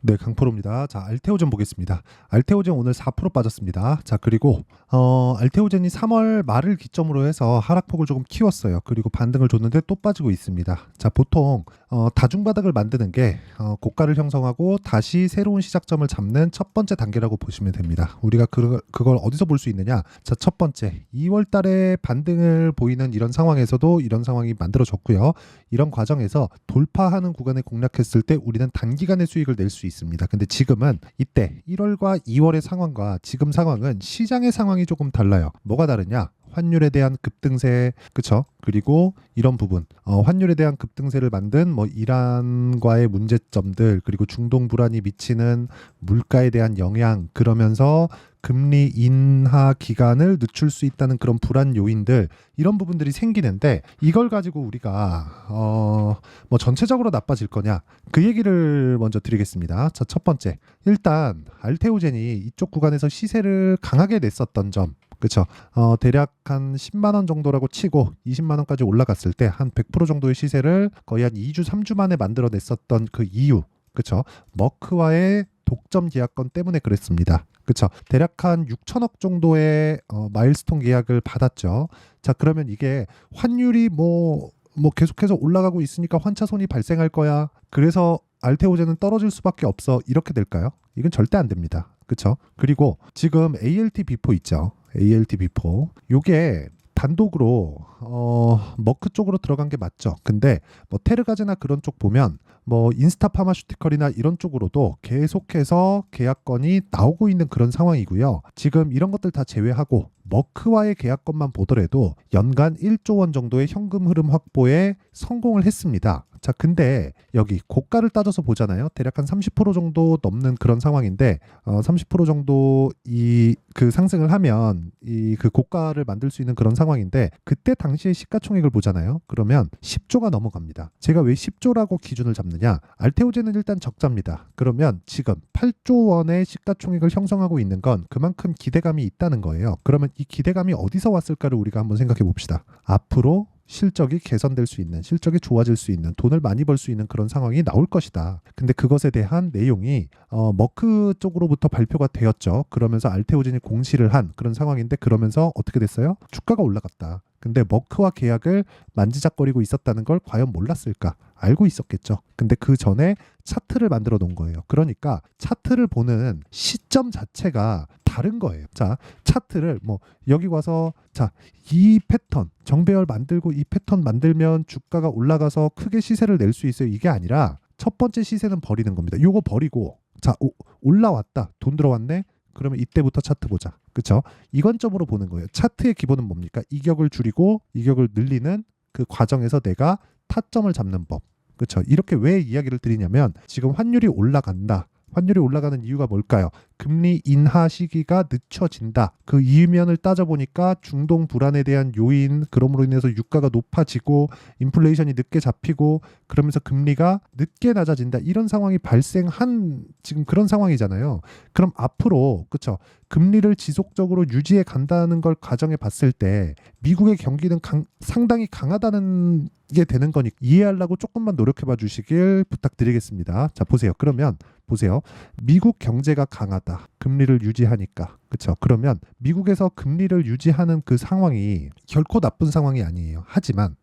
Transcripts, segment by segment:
네, 강프로입니다. 자, 알테오젠 보겠습니다. 알테오젠 오늘 4% 빠졌습니다. 자, 그리고 알테오젠이 3월 말을 기점으로 해서 하락폭을 조금 키웠어요. 그리고 반등을 줬는데 또 빠지고 있습니다. 자, 보통 다중바닥을 만드는 게 고가를 형성하고 다시 새로운 시작점을 잡는 첫 번째 단계라고 보시면 됩니다. 우리가 그걸 어디서 볼 수 있느냐? 자, 첫 번째, 2월 달에 반등을 보이는 이런 상황에서도 이런 상황이 만들어졌고요. 이런 과정에서 돌파하는 구간에 공략했을 때 우리는 단기간의 수익을 낼 수 있습니다. 근데 지금은 이때 1월과 2월의 상황과 지금 상황은 시장의 상황이 조금 달라요. 뭐가 다르냐? 환율에 대한 급등세, 그쵸? 그리고 이런 부분, 환율에 대한 급등세를 만든 뭐 이란과의 문제점들, 그리고 중동 불안이 미치는 물가에 대한 영향, 그러면서 금리 인하 기간을 늦출 수 있다는 그런 불안 요인들, 이런 부분들이 생기는데 이걸 가지고 우리가 뭐 전체적으로 나빠질 거냐, 그 얘기를 먼저 드리겠습니다. 자, 첫 번째, 일단 알테오젠이 이쪽 구간에서 시세를 강하게 냈었던 점, 그쵸? 대략 한 10만 원 정도라고 치고 20만 원까지 올라갔을 때 한 100% 정도의 시세를 거의 한 2주, 3주 만에 만들어냈었던 그 이유, 그쵸? 머크와의 독점 계약권 때문에 그랬습니다. 그쵸? 대략 한 6천억 정도의 마일스톤 계약을 받았죠. 자, 그러면 이게 환율이 뭐 계속해서 올라가고 있으니까 환차손이 발생할 거야, 그래서 알테오젠은 떨어질 수밖에 없어, 이렇게 될까요? 이건 절대 안 됩니다. 그쵸? 그리고 지금 ALT 비포 있죠. ALT 비포. 요게 단독으로 머크 쪽으로 들어간 게 맞죠. 근데 뭐 테르가제나 그런 쪽 보면 뭐 인스타 파마슈티컬이나 이런 쪽으로도 계속해서 계약건이 나오고 있는 그런 상황이고요. 지금 이런 것들 다 제외하고 머크와의 계약건만 보더라도 연간 1조 원 정도의 현금 흐름 확보에 성공을 했습니다. 자, 근데 여기 고가를 따져서 보잖아요. 대략 한 30% 정도 넘는 그런 상황인데 30% 정도 그 상승을 하면 그 고가를 만들 수 있는 그런 상황인데, 그때 당시의 시가총액을 보잖아요. 그러면 10조가 넘어갑니다. 제가 왜 10조라고 기준을 잡느냐? 알테오젠은 일단 적자입니다. 그러면 지금 8조 원의 시가총액을 형성하고 있는 건 그만큼 기대감이 있다는 거예요. 그러면 이 기대감이 어디서 왔을까를 우리가 한번 생각해 봅시다. 앞으로 실적이 개선될 수 있는, 실적이 좋아질 수 있는, 돈을 많이 벌 수 있는 그런 상황이 나올 것이다. 근데 그것에 대한 내용이 머크 쪽으로부터 발표가 되었죠. 그러면서 알테오젠이 공시를 한 그런 상황인데, 그러면서 어떻게 됐어요? 주가가 올라갔다. 근데 머크와 계약을 만지작거리고 있었다는 걸 과연 몰랐을까? 알고 있었겠죠. 근데 그 전에 차트를 만들어 놓은 거예요. 그러니까 차트를 보는 시점 자체가 다른 거예요. 자, 차트를 뭐 여기 와서 자, 이 패턴 정배열 만들고 이 패턴 만들면 주가가 올라가서 크게 시세를 낼 수 있어요, 이게 아니라 첫 번째 시세는 버리는 겁니다. 요거 버리고 자, 올라왔다, 돈 들어왔네, 그러면 이때부터 차트 보자. 그쵸? 이관점으로 보는 거예요. 차트의 기본은 뭡니까? 이격을 줄이고 이격을 늘리는 그 과정에서 내가 타점을 잡는 법. 그쵸? 이렇게 왜 이야기를 드리냐면, 지금 환율이 올라간다. 환율이 올라가는 이유가 뭘까요? 금리 인하 시기가 늦춰진다. 그 이면을 따져보니까 중동 불안에 대한 요인, 그럼으로 인해서 유가가 높아지고 인플레이션이 늦게 잡히고 그러면서 금리가 늦게 낮아진다. 이런 상황이 발생한 지금 그런 상황이잖아요. 그럼 앞으로, 그쵸, 금리를 지속적으로 유지해 간다는 걸 가정해 봤을 때 미국의 경기는 상당히 강하다는 게 되는 거니까 이해하려고 조금만 노력해 봐 주시길 부탁드리겠습니다. 자, 보세요. 그러면 보세요. 미국 경제가 강하다. 금리를 유지하니까. 그렇죠? 그러면 미국에서 금리를 유지하는 그 상황이 결코 나쁜 상황이 아니에요. 하지만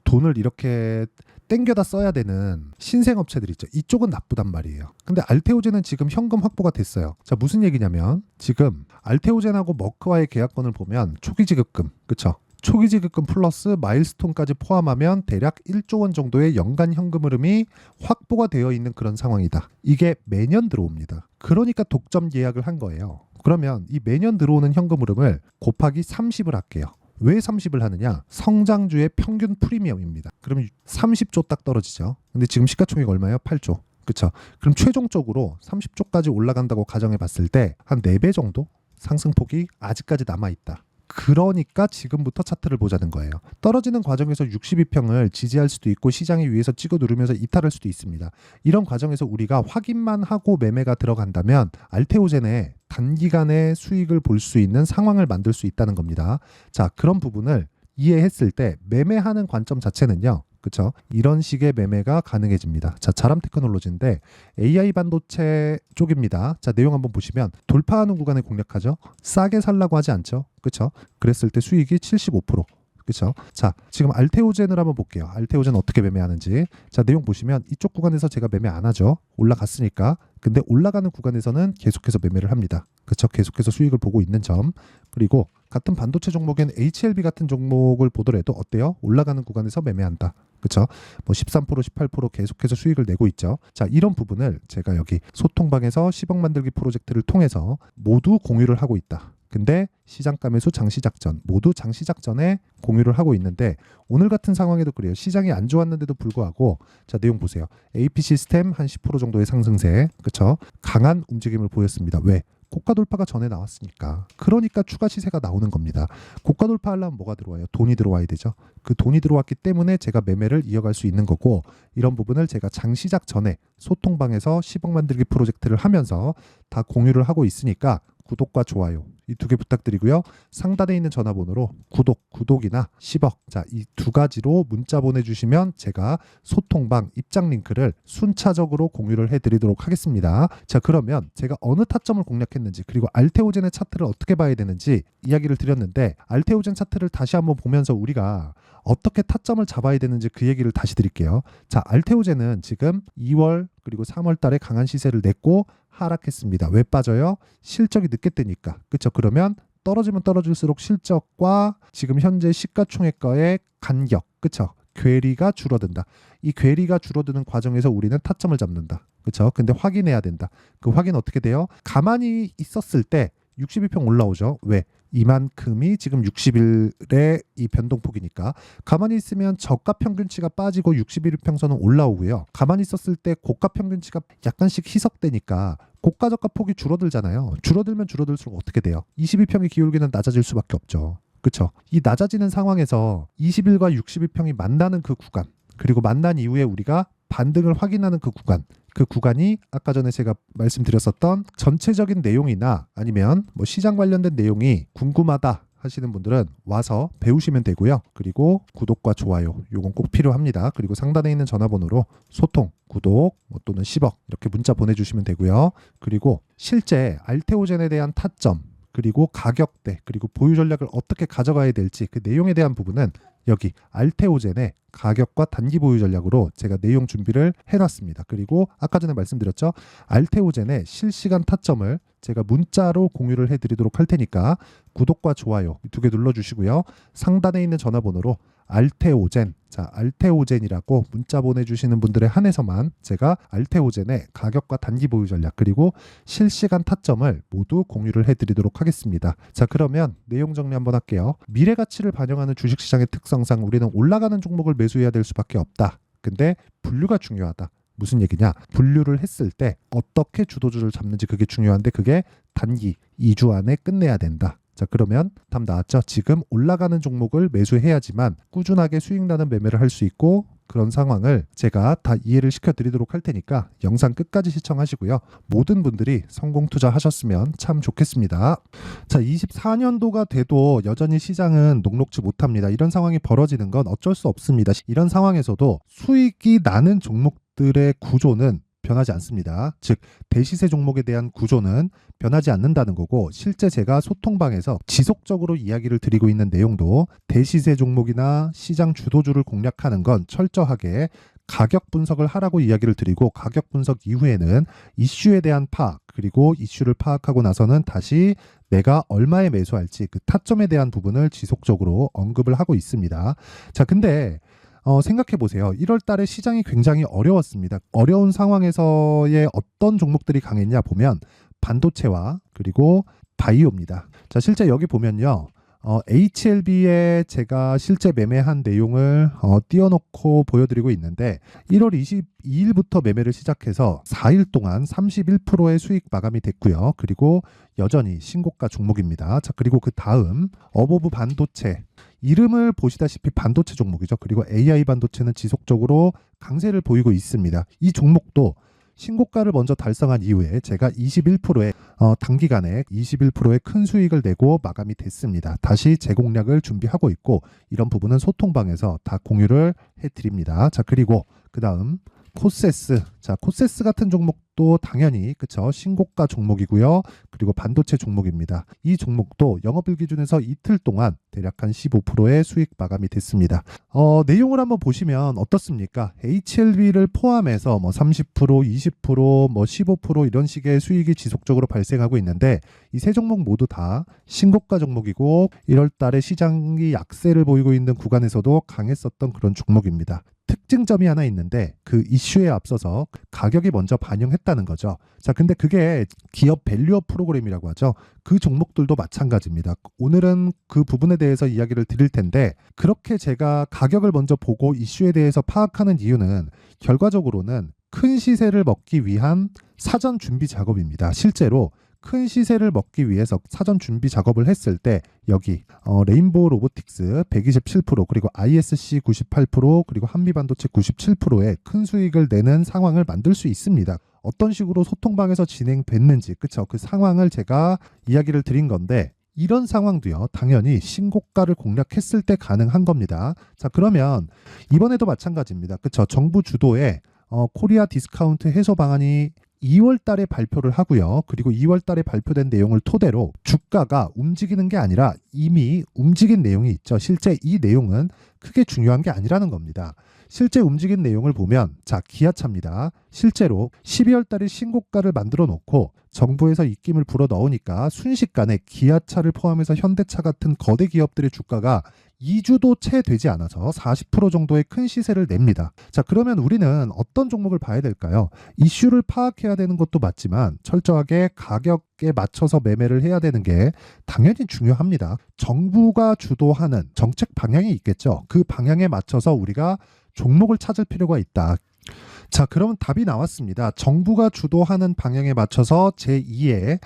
돈을 이렇게 땡겨다 써야 되는 신생업체들 있죠. 이쪽은 나쁘단 말이에요. 근데 알테오젠은 지금 현금 확보가 됐어요. 자, 무슨 얘기냐면 지금 알테오젠하고 머크와의 계약권을 보면 초기 지급금, 그렇죠? 초기 지급금 플러스 마일스톤까지 포함하면 대략 1조 원 정도의 연간 현금 흐름이 확보가 되어 있는 그런 상황이다. 이게 매년 들어옵니다. 그러니까 독점 계약을 한 거예요. 그러면 이 매년 들어오는 현금 흐름을 곱하기 30을 할게요. 왜 30을 하느냐? 성장주의 평균 프리미엄입니다. 그러면 30조 딱 떨어지죠. 근데 지금 시가총액 얼마예요? 8조. 그렇죠? 그럼 최종적으로 30조까지 올라간다고 가정해 봤을 때 한 4배 정도 상승폭이 아직까지 남아있다. 그러니까 지금부터 차트를 보자는 거예요. 떨어지는 과정에서 62평을 지지할 수도 있고 시장이 위에서 찍어 누르면서 이탈할 수도 있습니다. 이런 과정에서 우리가 확인만 하고 매매가 들어간다면 알테오젠의 단기간의 수익을 볼 수 있는 상황을 만들 수 있다는 겁니다. 자, 그런 부분을 이해했을 때 매매하는 관점 자체는요, 그쵸? 이런 식의 매매가 가능해집니다. 자, 자람 테크놀로지인데 AI 반도체 쪽입니다. 자, 내용 한번 보시면 돌파하는 구간에 공략하죠. 싸게 살라고 하지 않죠. 그쵸? 그랬을 때 수익이 75%. 그쵸? 자, 지금 알테오젠을 한번 볼게요. 알테오젠 어떻게 매매하는지. 자, 내용 보시면 이쪽 구간에서 제가 매매 안 하죠. 올라갔으니까. 근데 올라가는 구간에서는 계속해서 매매를 합니다. 그쵸? 계속해서 수익을 보고 있는 점. 그리고 같은 반도체 종목인 HLB 같은 종목을 보더라도 어때요? 올라가는 구간에서 매매한다. 그쵸? 뭐 13%, 18% 계속해서 수익을 내고 있죠. 자, 이런 부분을 제가 여기 소통방에서 10억 만들기 프로젝트를 통해서 모두 공유를 하고 있다. 근데 시장가 매수 장시작전 모두 장시작전에 공유를 하고 있는데 오늘 같은 상황에도 그래요. 시장이 안 좋았는데도 불구하고 자, 내용 보세요. AP 시스템 한 10% 정도의 상승세. 그쵸? 강한 움직임을 보였습니다. 왜? 고가 돌파가 전에 나왔으니까. 그러니까 추가 시세가 나오는 겁니다. 고가 돌파하려면 뭐가 들어와요? 돈이 들어와야 되죠. 그 돈이 들어왔기 때문에 제가 매매를 이어갈 수 있는 거고 이런 부분을 제가 장시작 전에 소통방에서 10억 만들기 프로젝트를 하면서 다 공유를 하고 있으니까 구독과 좋아요 이 두 개 부탁드리고요. 상단에 있는 전화번호로 구독이나 10억 자, 이 두 가지로 문자 보내주시면 제가 소통방 입장 링크를 순차적으로 공유를 해드리도록 하겠습니다. 자, 그러면 제가 어느 타점을 공략했는지 그리고 알테오젠의 차트를 어떻게 봐야 되는지 이야기를 드렸는데 알테오젠 차트를 다시 한번 보면서 우리가 어떻게 타점을 잡아야 되는지 그 얘기를 다시 드릴게요. 자, 알테오젠은 지금 2월 그리고 3월 달에 강한 시세를 냈고 하락했습니다. 왜 빠져요? 실적이 늦게 뜨니까. 그렇죠? 그러면 떨어지면 떨어질수록 실적과 지금 현재 시가총액과의 간격, 그렇죠? 괴리가 줄어든다. 이 괴리가 줄어드는 과정에서 우리는 타점을 잡는다. 그렇죠? 근데 확인해야 된다. 그 확인 어떻게 돼요? 가만히 있었을 때 62평 올라오죠. 왜? 이만큼이 지금 60일의 이 변동폭이니까 가만히 있으면 저가 평균치가 빠지고 61평선은 올라오고요. 가만히 있었을 때 고가 평균치가 약간씩 희석되니까 고가 저가 폭이 줄어들잖아요. 줄어들면 줄어들수록 어떻게 돼요? 22평의 기울기는 낮아질 수밖에 없죠. 그렇죠? 이 낮아지는 상황에서 20일과 61평이 만나는 그 구간 그리고 만난 이후에 우리가 반등을 확인하는 그 구간이 아까 전에 제가 말씀드렸었던 전체적인 내용이나 아니면 뭐 시장 관련된 내용이 궁금하다 하시는 분들은 와서 배우시면 되고요. 그리고 구독과 좋아요 요건 꼭 필요합니다. 그리고 상단에 있는 전화번호로 소통, 구독 또는 10억 이렇게 문자 보내주시면 되고요. 그리고 실제 알테오젠에 대한 타점 그리고 가격대 그리고 보유 전략을 어떻게 가져가야 될지 그 내용에 대한 부분은 여기 알테오젠의 가격과 단기 보유 전략으로 제가 내용 준비를 해놨습니다. 그리고 아까 전에 말씀드렸죠. 알테오젠의 실시간 타점을 제가 문자로 공유를 해드리도록 할 테니까 구독과 좋아요 이 두 개 눌러주시고요. 상단에 있는 전화번호로 알테오젠 자, 알테오젠이라고 문자 보내주시는 분들에 한해서만 제가 알테오젠의 가격과 단기 보유 전략 그리고 실시간 타점을 모두 공유를 해드리도록 하겠습니다. 자, 그러면 내용 정리 한번 할게요. 미래 가치를 반영하는 주식시장의 특성상 우리는 올라가는 종목을 매수해야 될 수밖에 없다. 근데 분류가 중요하다. 무슨 얘기냐? 분류를 했을 때 어떻게 주도주를 잡는지 그게 중요한데 그게 단기 2주 안에 끝내야 된다. 자, 그러면 답 나왔죠? 지금 올라가는 종목을 매수해야지만 꾸준하게 수익 나는 매매를 할 수 있고 그런 상황을 제가 다 이해를 시켜드리도록 할 테니까 영상 끝까지 시청하시고요. 모든 분들이 성공 투자하셨으면 참 좋겠습니다. 자, 24년도가 돼도 여전히 시장은 녹록지 못합니다. 이런 상황이 벌어지는 건 어쩔 수 없습니다. 이런 상황에서도 수익이 나는 종목들의 구조는 변하지 않습니다. 즉 대시세 종목에 대한 구조는 변하지 않는다는 거고 실제 제가 소통방에서 지속적으로 이야기를 드리고 있는 내용도 대시세 종목이나 시장 주도주를 공략하는 건 철저하게 가격 분석을 하라고 이야기를 드리고 가격 분석 이후에는 이슈에 대한 파악 그리고 이슈를 파악하고 나서는 다시 내가 얼마에 매수할지 그 타점에 대한 부분을 지속적으로 언급을 하고 있습니다. 자, 근데 생각해 보세요. 1월 달에 시장이 굉장히 어려웠습니다. 어려운 상황에서의 어떤 종목들이 강했냐 보면 반도체와 그리고 바이오입니다. 자, 실제 여기 보면요. HLB에 제가 실제 매매한 내용을 띄워놓고 보여드리고 있는데 1월 22일부터 매매를 시작해서 4일 동안 31%의 수익 마감이 됐고요. 그리고 여전히 신고가 종목입니다. 자, 그리고 그 다음 어보브 반도체 이름을 보시다시피 반도체 종목이죠. 그리고 AI 반도체는 지속적으로 강세를 보이고 있습니다. 이 종목도 신고가를 먼저 달성한 이후에 제가 21%의 단기간에 21%의 큰 수익을 내고 마감이 됐습니다. 다시 재공략을 준비하고 있고 이런 부분은 소통방에서 다 공유를 해드립니다. 자, 그리고 그 다음 코세스. 자, 코세스 같은 종목도 당연히 그쵸, 신고가 종목이고요. 그리고 반도체 종목입니다. 이 종목도 영업일 기준에서 이틀 동안 대략 한 15%의 수익 마감이 됐습니다. 내용을 한번 보시면 어떻습니까? HLB를 포함해서 뭐 30%, 20%, 뭐 15% 이런 식의 수익이 지속적으로 발생하고 있는데 이 세 종목 모두 다 신고가 종목이고 1월 달에 시장이 약세를 보이고 있는 구간에서도 강했었던 그런 종목입니다. 특징점이 하나 있는데 그 이슈에 앞서서 가격이 먼저 반영했다는 거죠. 자, 근데 그게 기업 밸류업 프로그램이라고 하죠. 그 종목들도 마찬가지입니다. 오늘은 그 부분에 대해서 이야기를 드릴 텐데 그렇게 제가 가격을 먼저 보고 이슈에 대해서 파악하는 이유는 결과적으로는 큰 시세를 먹기 위한 사전 준비 작업입니다. 실제로 큰 시세를 먹기 위해서 사전 준비 작업을 했을 때 여기 레인보우 로보틱스 127% 그리고 ISC 98% 그리고 한미반도체 97%의 큰 수익을 내는 상황을 만들 수 있습니다. 어떤 식으로 소통방에서 진행됐는지 그쵸? 그 상황을 제가 이야기를 드린 건데 이런 상황도요 당연히 신고가를 공략했을 때 가능한 겁니다. 자, 그러면 이번에도 마찬가지입니다. 그쵸? 정부 주도의 코리아 디스카운트 해소 방안이 2월 달에 발표를 하고요. 그리고 2월 달에 발표된 내용을 토대로 주가가 움직이는 게 아니라 이미 움직인 내용이 있죠. 실제 이 내용은 크게 중요한 게 아니라는 겁니다. 실제 움직인 내용을 보면 자, 기아차입니다. 실제로 12월 달에 신고가를 만들어 놓고 정부에서 입김을 불어 넣으니까 순식간에 기아차를 포함해서 현대차 같은 거대 기업들의 주가가 2주도 채 되지 않아서 40% 정도의 큰 시세를 냅니다. 자, 그러면 우리는 어떤 종목을 봐야 될까요? 이슈를 파악해야 되는 것도 맞지만 철저하게 가격에 맞춰서 매매를 해야 되는 게 당연히 중요합니다. 정부가 주도하는 정책 방향이 있겠죠. 그 방향에 맞춰서 우리가 종목을 찾을 필요가 있다. 자, 그러면 답이 나왔습니다. 정부가 주도하는 방향에 맞춰서 제2의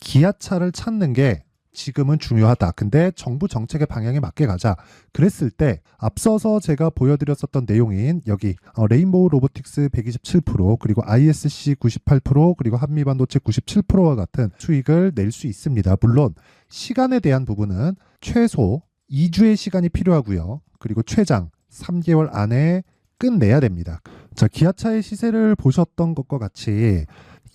기아차를 찾는 게 지금은 중요하다. 근데 정부 정책의 방향에 맞게 가자. 그랬을 때 앞서서 제가 보여드렸었던 내용인 여기 레인보우 로보틱스 127% 그리고 ISC 98% 그리고 한미반도체 97%와 같은 수익을 낼 수 있습니다. 물론 시간에 대한 부분은 최소 2주의 시간이 필요하고요. 그리고 최장 3개월 안에 끝내야 됩니다. 자, 기아차의 시세를 보셨던 것과 같이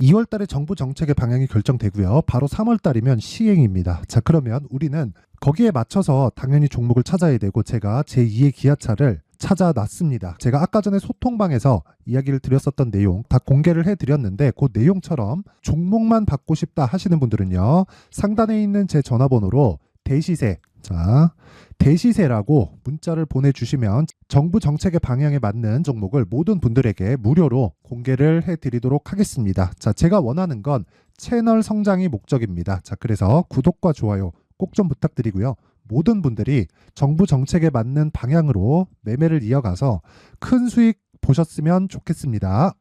2월 달에 정부 정책의 방향이 결정되고요. 바로 3월 달이면 시행입니다. 자, 그러면 우리는 거기에 맞춰서 당연히 종목을 찾아야 되고 제가 제2의 기아차를 찾아놨습니다. 제가 아까 전에 소통방에서 이야기를 드렸었던 내용 다 공개를 해드렸는데 그 내용처럼 종목만 받고 싶다 하시는 분들은요. 상단에 있는 제 전화번호로 대시세, 자, 대시세라고 문자를 보내주시면 정부 정책의 방향에 맞는 종목을 모든 분들에게 무료로 공개를 해드리도록 하겠습니다. 자, 제가 원하는 건 채널 성장이 목적입니다. 자, 그래서 구독과 좋아요 꼭 좀 부탁드리고요. 모든 분들이 정부 정책에 맞는 방향으로 매매를 이어가서 큰 수익 보셨으면 좋겠습니다.